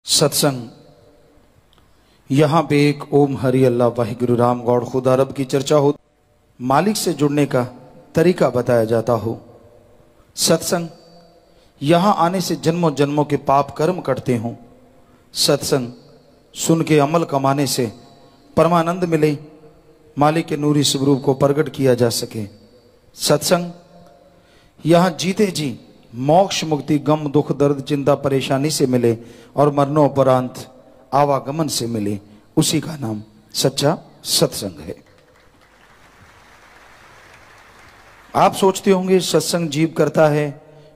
सत्संग। यहाँ पे एक ओम हरि अल्लाह वाहिगुरु राम गौड़ खुदा रब की चर्चा हो, मालिक से जुड़ने का तरीका बताया जाता हो। सत्संग, यहाँ आने से जन्मों जन्मों के पाप कर्म कटते हों। सत्संग सुन के अमल कमाने से परमानंद मिले, मालिक के नूरी स्वरूप को प्रकट किया जा सके। सत्संग, यहाँ जीते जी मोक्ष मुक्ति गम दुख दर्द चिंता परेशानी से मिले और मरणोपरांत आवागमन से मिले, उसी का नाम सच्चा सत्संग है। आप सोचते होंगे सत्संग जीव करता है,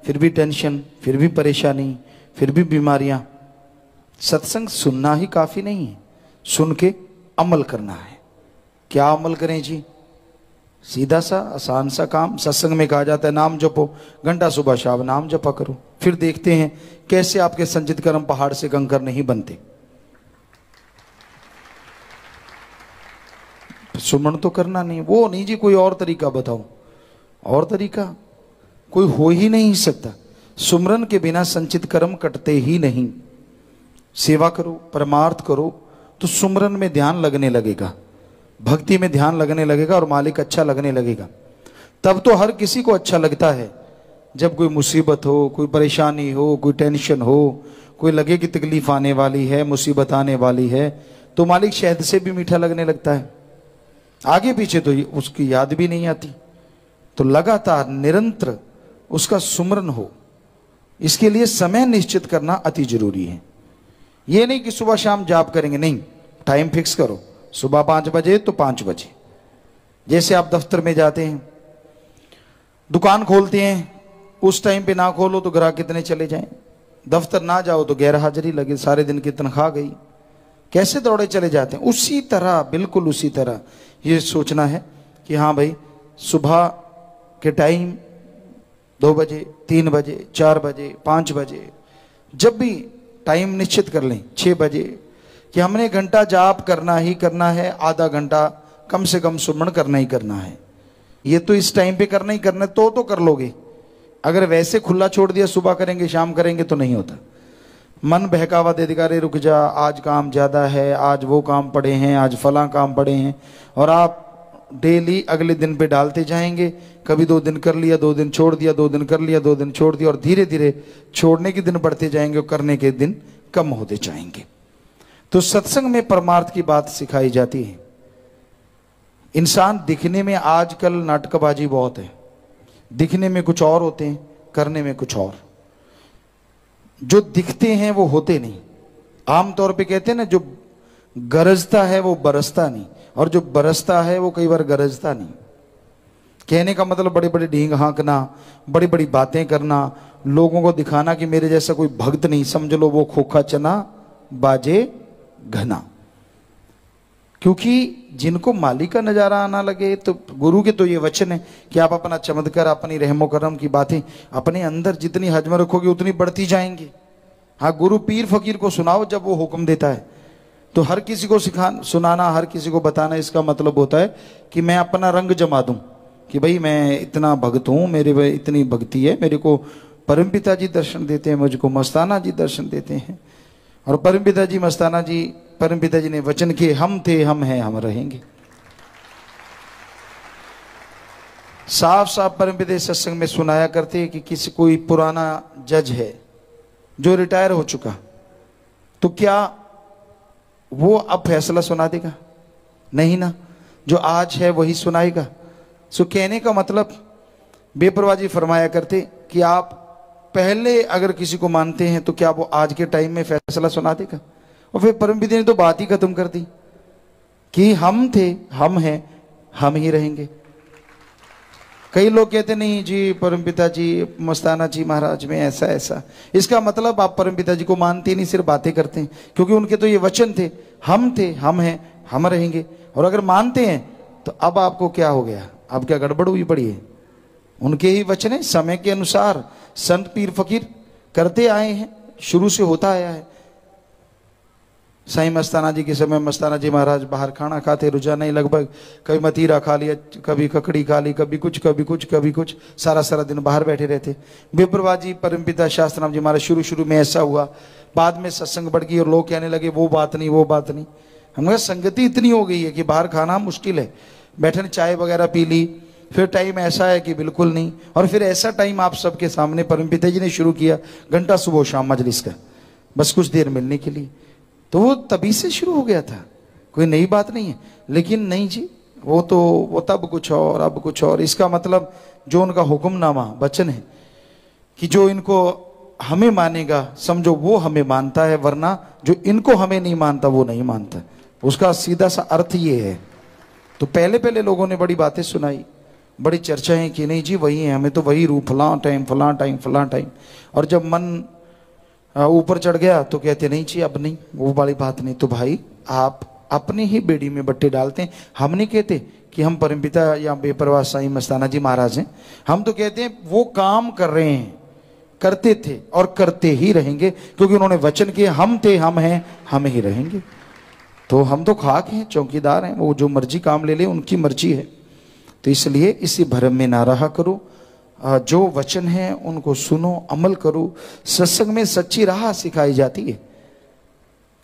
फिर भी टेंशन, फिर भी परेशानी, फिर भी बीमारियां। सत्संग सुनना ही काफी नहीं है, सुन के अमल करना है। क्या अमल करें जी? सीधा सा आसान सा काम। सत्संग में कहा जाता है नाम जपो, घंटा सुबह शाम नाम जपा करो। फिर देखते हैं कैसे आपके संचित कर्म पहाड़ से कंकर नहीं बनते। सुमन तो करना नहीं, वो नहीं जी, कोई और तरीका बताओ। और तरीका कोई हो ही नहीं सकता। सुमरन के बिना संचित कर्म कटते ही नहीं। सेवा करो, परमार्थ करो तो सुमरन में ध्यान लगने लगेगा, भक्ति में ध्यान लगने लगेगा और मालिक अच्छा लगने लगेगा। तब तो हर किसी को अच्छा लगता है। जब कोई मुसीबत हो, कोई परेशानी हो, कोई टेंशन हो, कोई लगे कि तकलीफ आने वाली है, मुसीबत आने वाली है, तो मालिक शहद से भी मीठा लगने लगता है। आगे पीछे तो उसकी याद भी नहीं आती। तो लगातार निरंतर उसका सुमरन हो, इसके लिए समय निश्चित करना अति जरूरी है। ये नहीं कि सुबह शाम जाप करेंगे, नहीं, टाइम फिक्स करो। सुबह 5 बजे तो 5 बजे। जैसे आप दफ्तर में जाते हैं, दुकान खोलते हैं, उस टाइम पे ना खोलो तो ग्राहक कितने चले जाएं। दफ्तर ना जाओ तो गैर हाजिरी लगे, सारे दिन की तनख्वाह गई। कैसे दौड़े चले जाते हैं। उसी तरह, बिल्कुल उसी तरह ये सोचना है कि हाँ भाई, सुबह के टाइम 2 बजे, 3 बजे, 4 बजे, 5 बजे, जब भी टाइम निश्चित कर लें, 6 बजे, कि हमने घंटा जाप करना ही करना है, आधा घंटा कम से कम सुमरण करना ही करना है। ये तो इस टाइम पे करना ही करना है, तो कर लोगे। अगर वैसे खुला छोड़ दिया, सुबह करेंगे शाम करेंगे, तो नहीं होता। मन बहकावा दे देगा, रे रुक जा, आज काम ज्यादा है, आज वो काम पड़े हैं, आज फला काम पड़े हैं, और आप डेली अगले दिन पे डालते जाएंगे। कभी 2 दिन कर लिया, 2 दिन छोड़ दिया, 2 दिन कर लिया, 2 दिन छोड़ दिया, और धीरे धीरे छोड़ने के दिन बढ़ते जाएंगे और करने के दिन कम होते जाएंगे। तो सत्संग में परमार्थ की बात सिखाई जाती है। इंसान दिखने में आजकल नाटकबाजी बहुत है, दिखने में कुछ और होते हैं, करने में कुछ और। जो दिखते हैं वो होते नहीं। आमतौर पे कहते हैं ना, जो गरजता है वो बरसता नहीं, और जो बरसता है वो कई बार गरजता नहीं। कहने का मतलब बड़े बड़े ढींग हाँकना, बड़ी बड़ी बातें करना, लोगों को दिखाना कि मेरे जैसा कोई भक्त नहीं, समझ लो वो खोखा चना बाजे घना। क्योंकि जिनको मालिक का नजारा आना लगे, तो गुरु के तो ये वचन है कि आप अपना चमत्कार, अपनी रहमो करम की बातें अपने अंदर जितनी हजम रखोगे उतनी बढ़ती जाएंगी। हाँ, गुरु पीर फकीर को सुनाओ जब वो हुक्म देता है। तो हर किसी को सुनाना, हर किसी को बताना, इसका मतलब होता है कि मैं अपना रंग जमा दूं कि भाई मैं इतना भक्त हूं, मेरे इतनी भक्ति है, मेरे को परमपिता जी दर्शन देते हैं, मुझको मस्ताना जी दर्शन देते हैं, और परमपिता जी, मस्ताना जी, परमपिता जी ने वचन किए, हम थे, हम हैं, हम रहेंगे। साफ साफ परमपिता सत्संग में सुनाया करते हैं कि किसी कोई पुराना जज है जो रिटायर हो चुका, तो क्या वो अब फैसला सुना देगा? नहीं ना, जो आज है वही सुनाएगा। सो कहने का मतलब, बेपरवाह जी फरमाया करते कि आप पहले अगर किसी को मानते हैं तो क्या वो आज के टाइम में फैसला सुना देगा? और फिर परमपिता ने तो बात ही खत्म कर दी कि हम थे, हम हैं, हम ही रहेंगे। कई लोग कहते नहीं जी परमपिता जी, मस्ताना जी महाराज में ऐसा ऐसा। इसका मतलब आप परमपिता जी को मानते नहीं, सिर्फ बातें करते हैं, क्योंकि उनके तो ये वचन थे, हम थे, हम हैं, हम रहेंगे। और अगर मानते हैं तो अब आपको क्या हो गया? अब क्या गड़बड़ हुई पड़ी है? उनके ही वचन है, समय के अनुसार संत पीर फकीर करते आए हैं, शुरू से होता आया है। साईं मस्ताना जी के समय मस्ताना जी महाराज बाहर खाना खाते, रोजाना ही लगभग, कभी मतीरा खा लिया, कभी ककड़ी खा ली, कभी कुछ कभी कुछ कभी कुछ, सारा सारा दिन बाहर बैठे रहते। बेपरवाह जी परमपिता शास्त्रनाम जी महाराज, शुरू शुरू में ऐसा हुआ, बाद में सत्संग बढ़ गई और लोग कहने लगे वो बात नहीं वो बात नहीं। हमारी संगति इतनी हो गई है कि बाहर खाना मुश्किल है, बैठने चाय वगैरह पी ली, फिर टाइम ऐसा है कि बिल्कुल नहीं, और फिर ऐसा टाइम आप सबके सामने परमपिता जी ने शुरू किया घंटा सुबह शाम मजलिस का, बस कुछ देर मिलने के लिए। तो वो तभी से शुरू हो गया था, कोई नई बात नहीं है। लेकिन नहीं जी, वो तब कुछ और अब कुछ और। इसका मतलब जो उनका हुक्मनामा वचन है कि जो इनको हमें मानेगा समझो वो हमें मानता है, वरना जो इनको हमें नहीं मानता वो नहीं मानता। उसका सीधा सा अर्थ ये है। तो पहले पहले लोगों ने बड़ी बातें सुनाई, बड़ी चर्चाएं की, नहीं जी वही है, हमें तो वही रूप, फलां टाइम फलां टाइम फलां टाइम। और जब मन ऊपर चढ़ गया तो कहते नहीं जी अब नहीं, वो वाली बात नहीं। तो भाई आप अपनी ही बेड़ी में बट्टे डालते हैं। हम नहीं कहते कि हम परमपिता या बेपरवाह साईं मस्ताना जी महाराज हैं, हम तो कहते हैं वो काम कर रहे हैं, करते थे और करते ही रहेंगे, क्योंकि उन्होंने वचन किए हम थे, हम हैं, हम ही रहेंगे। तो हम तो खाक हैं, चौकीदार हैं, वो जो मर्जी काम ले ले उनकी मर्जी है। तो इसलिए इसी भ्रम में ना रहा करो, जो वचन है उनको सुनो, अमल करो। सत्संग में सच्ची राह सिखाई जाती है।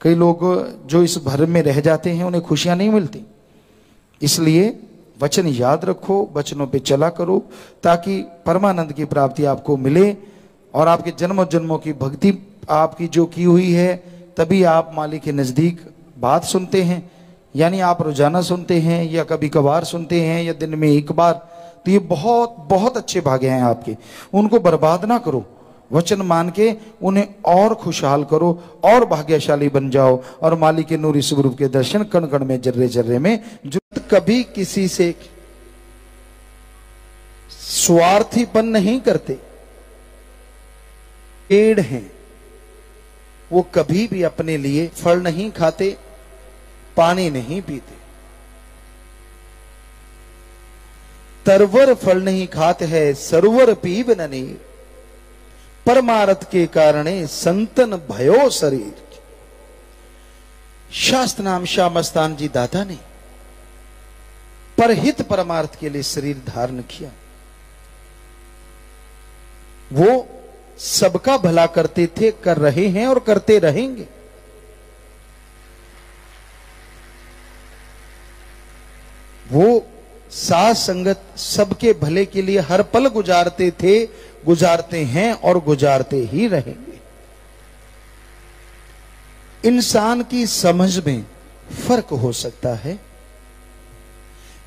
कई लोग जो इस भ्रम में रह जाते हैं उन्हें खुशियां नहीं मिलती। इसलिए वचन याद रखो, वचनों पे चला करो, ताकि परमानंद की प्राप्ति आपको मिले और आपके जन्मों जन्मों की भक्ति आपकी जो की हुई है, तभी आप मालिक के नजदीक बात सुनते हैं। यानी आप रोजाना सुनते हैं या कभी कभार सुनते हैं या दिन में एक बार, तो ये बहुत बहुत अच्छे भाग्य हैं आपके। उनको बर्बाद ना करो, वचन मान के उन्हें और खुशहाल करो और भाग्यशाली बन जाओ, और मालिक के नूरी स्वरूप के दर्शन कण कण में, जर्रे जर्रे में। जो कभी किसी से स्वार्थीपन नहीं करते, पेड़ हैं वो कभी भी अपने लिए फल नहीं खाते, पानी नहीं पीते, तरवर फल नहीं खाते है सरोवर पीब न नीर, परमारथ के कारणे संतन भयो शरीर। शास्त्र नाम श्याम मस्तान जी दादा ने परहित परमार्थ के लिए शरीर धारण किया। वो सबका भला करते थे, कर रहे हैं और करते रहेंगे। वो साथ संगत सबके भले के लिए हर पल गुजारते थे, गुजारते हैं और गुजारते ही रहेंगे। इंसान की समझ में फर्क हो सकता है,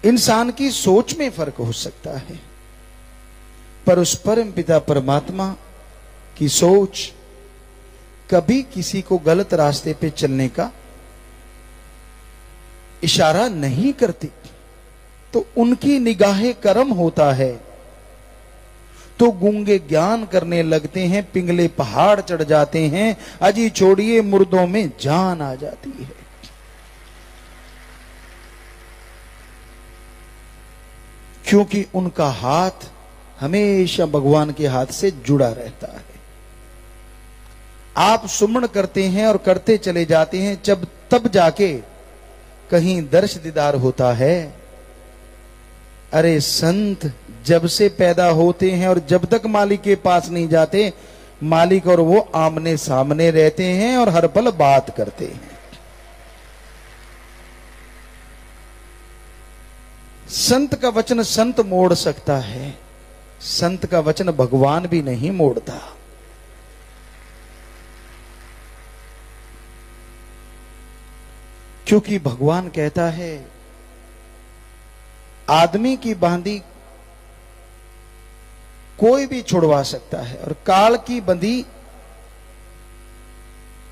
इंसान की सोच में फर्क हो सकता है, पर उस परम पिता परमात्मा की सोच कभी किसी को गलत रास्ते पे चलने का इशारा नहीं करती। तो उनकी निगाहे करम होता है तो गूंगे ज्ञान करने लगते हैं, पिंगले पहाड़ चढ़ जाते हैं, अजी छोड़िए मुर्दों में जान आ जाती है। क्योंकि उनका हाथ हमेशा भगवान के हाथ से जुड़ा रहता है। आप सुमन करते हैं और करते चले जाते हैं, जब तब जाके कहीं दर्श दीदार होता है। अरे संत जब से पैदा होते हैं और जब तक मालिक के पास नहीं जाते, मालिक और वो आमने सामने रहते हैं और हर पल बात करते हैं। संत का वचन संत मोड़ सकता है, संत का वचन भगवान भी नहीं मोड़ता। क्योंकि भगवान कहता है आदमी की बांधी कोई भी छुड़वा सकता है और काल की बंधी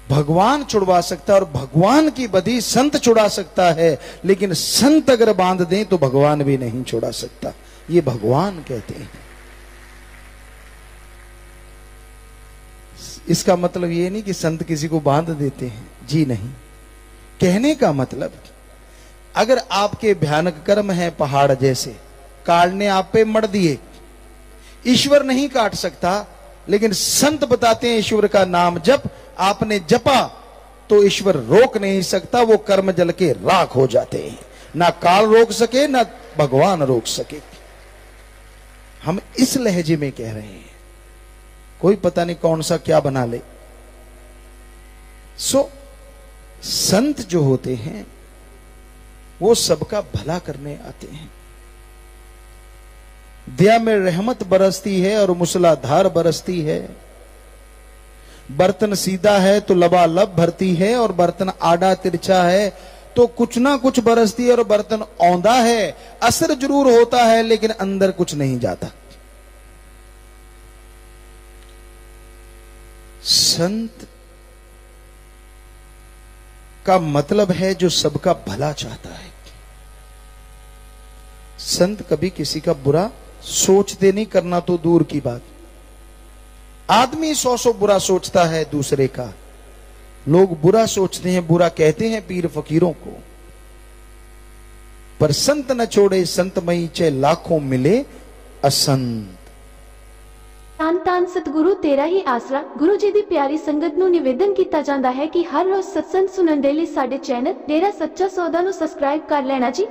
भगवान छुड़वा सकता है, और भगवान की बंधी संत छुड़ा सकता है, लेकिन संत अगर बांध दें तो भगवान भी नहीं छुड़ा सकता। ये भगवान कहते हैं। इसका मतलब ये नहीं कि संत किसी को बांध देते हैं, जी नहीं। कहने का मतलब अगर आपके भयानक कर्म है पहाड़ जैसे, काल ने आप पे मर दिए, ईश्वर नहीं काट सकता, लेकिन संत बताते हैं ईश्वर का नाम जप आपने जपा तो ईश्वर रोक नहीं सकता, वो कर्म जल के राख हो जाते हैं। ना काल रोक सके ना भगवान रोक सके। हम इस लहजे में कह रहे हैं, कोई पता नहीं कौन सा क्या बना ले। सो संत जो होते हैं वो सबका भला करने आते हैं। दया में रहमत बरसती है और मूसलाधार बरसती है। बर्तन सीधा है तो लबालब भरती है, और बर्तन आड़ा तिरछा है तो कुछ ना कुछ बरसती है। और बर्तन औंधा है, असर जरूर होता है लेकिन अंदर कुछ नहीं जाता। संत का मतलब है जो सबका भला चाहता है। संत कभी किसी का बुरा सोचते नहीं, करना तो दूर की बात। आदमी 100 बुरा सोचता है दूसरे का, लोग बुरा सोचते हैं, बुरा कहते हैं पीर फकीरों को, पर संत न छोड़े संतमई चे लाखों मिले असंत। ਧੰਨ ਧੰਨ ਸਤਿਗੁਰੂ ਤੇਰਾ ਹੀ ਆਸਰਾ। ਗੁਰੂ ਜੀ ਦੀ ਪਿਆਰੀ ਸੰਗਤ ਨੂੰ ਨਿਵੇਦਨ ਕੀਤਾ ਜਾਂਦਾ ਹੈ ਕਿ ਹਰ ਰੋਜ਼ ਸਤਸੰਗ ਸੁਣਨ ਦੇ ਲਈ ਸਾਡੇ ਚੈਨਲ ਡੇਰਾ ਸੱਚਾ ਸੌਦਾ ਨੂੰ ਸਬਸਕ੍ਰਾਈਬ ਕਰ ਲੈਣਾ ਜੀ।